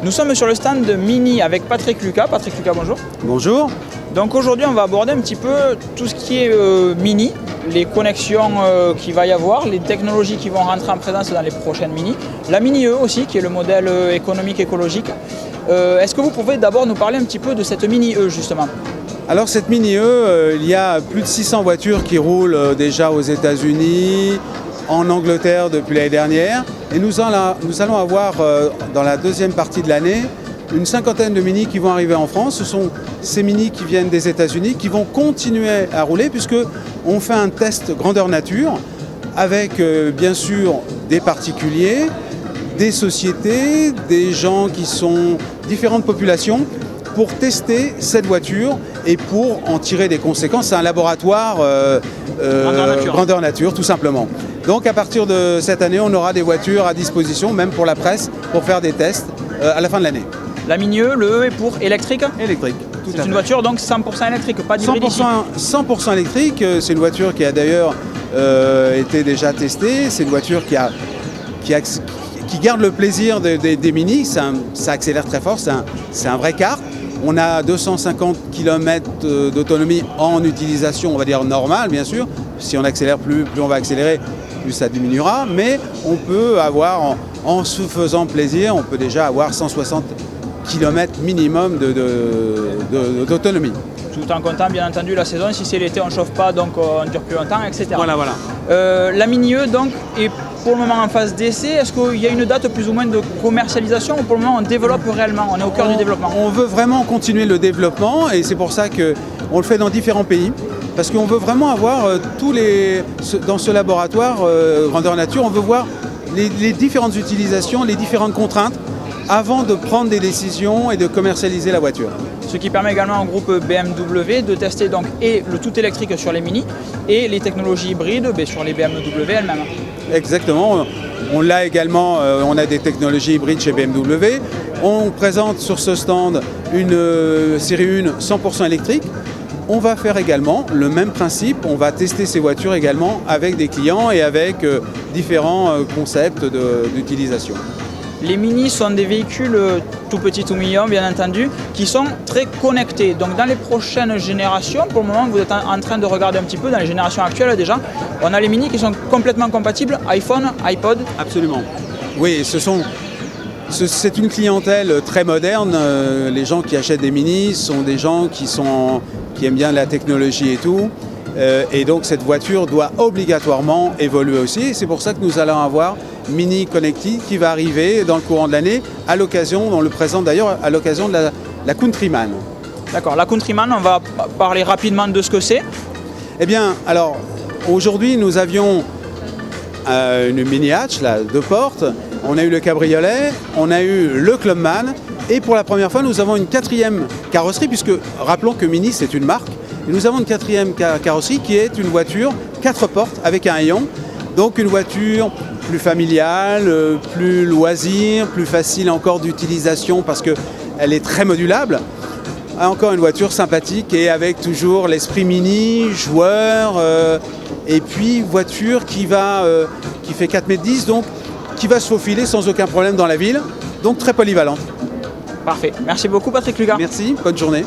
Nous sommes sur le stand de Mini avec Patrick Lucas. Patrick Lucas, bonjour. Bonjour. Donc aujourd'hui, on va aborder un petit peu tout ce qui est Mini, les connexions qu'il va y avoir, les technologies qui vont rentrer en présence dans les prochaines Mini. La Mini E aussi, qui est le modèle économique écologique. Est-ce que vous pouvez d'abord nous parler un petit peu de cette Mini E justement? Alors cette Mini E, il y a plus de 600 voitures qui roulent déjà aux États-Unis, en Angleterre depuis l'année dernière. Et nous allons avoir dans la deuxième partie de l'année une cinquantaine de Mini qui vont arriver en France. Ce sont ces Mini qui viennent des États-Unis qui vont continuer à rouler puisqu'on fait un test grandeur nature avec bien sûr des particuliers, des sociétés, des gens qui sont différentes populations pour tester cette voiture et pour en tirer des conséquences. C'est un laboratoire grandeur nature tout simplement. Donc à partir de cette année, on aura des voitures à disposition, même pour la presse, pour faire des tests à la fin de l'année. La Mini E, le E est pour électrique? Électrique. C'est une voiture donc 100% électrique, pas d'hybride ici. 100% électrique, c'est une voiture qui a d'ailleurs été déjà testée, c'est une voiture qui garde le plaisir des Mini, ça accélère très fort, c'est un vrai kart. On a 250 km d'autonomie en utilisation, on va dire normale bien sûr. Si on accélère plus on va accélérer, plus ça diminuera. Mais on peut avoir, en se faisant plaisir, on peut déjà avoir 160 km minimum d'autonomie. Tout en comptant bien entendu la saison, si c'est l'été on ne chauffe pas donc on dure plus longtemps, etc. Voilà. La Mini E donc est pour le moment en phase d'essai. Est-ce qu'il y a une date plus ou moins de commercialisation ou pour le moment on développe réellement, on est au cœur du développement? On veut vraiment continuer le développement et c'est pour ça qu'on le fait dans différents pays. Parce qu'on veut vraiment avoir dans ce laboratoire grandeur nature, on veut voir les différentes utilisations, les différentes contraintes avant de prendre des décisions et de commercialiser la voiture. Ce qui permet également au groupe BMW de tester donc et le tout électrique sur les Mini et les technologies hybrides sur les BMW elles-mêmes. Exactement, on l'a également, on a des technologies hybrides chez BMW. On présente sur ce stand une série 1 100% électrique. On va faire également le même principe, on va tester ces voitures également avec des clients et avec différents concepts d'utilisation. Les Mini sont des véhicules tout petits, tout mignons, bien entendu, qui sont très connectés. Donc dans les prochaines générations, pour le moment, vous êtes en train de regarder un petit peu, dans les générations actuelles déjà, on a les Mini qui sont complètement compatibles, iPhone, iPod. Absolument. Oui, c'est une clientèle très moderne. Les gens qui achètent des Mini sont des gens qui aiment bien la technologie et tout. Et donc cette voiture doit obligatoirement évoluer aussi. C'est pour ça que nous allons avoir Mini Connected qui va arriver dans le courant de l'année à l'occasion, on le présente d'ailleurs à l'occasion de la Countryman. D'accord, la Countryman, on va parler rapidement de ce que c'est. Eh bien, alors aujourd'hui nous avions une mini hatch, là, 2 portes, on a eu le cabriolet, on a eu le Clubman et pour la première fois nous avons une 4e carrosserie puisque rappelons que Mini c'est une marque. Et nous avons une 4e carrosserie qui est une voiture 4 portes avec un hayon. Donc une voiture plus familiale, plus loisir, plus facile encore d'utilisation parce qu'elle est très modulable. Encore une voiture sympathique et avec toujours l'esprit Mini, joueur, et puis voiture qui fait 4,10 m, donc qui va se faufiler sans aucun problème dans la ville, donc très polyvalente. Parfait. Merci beaucoup Patrick Lucas. Merci, bonne journée.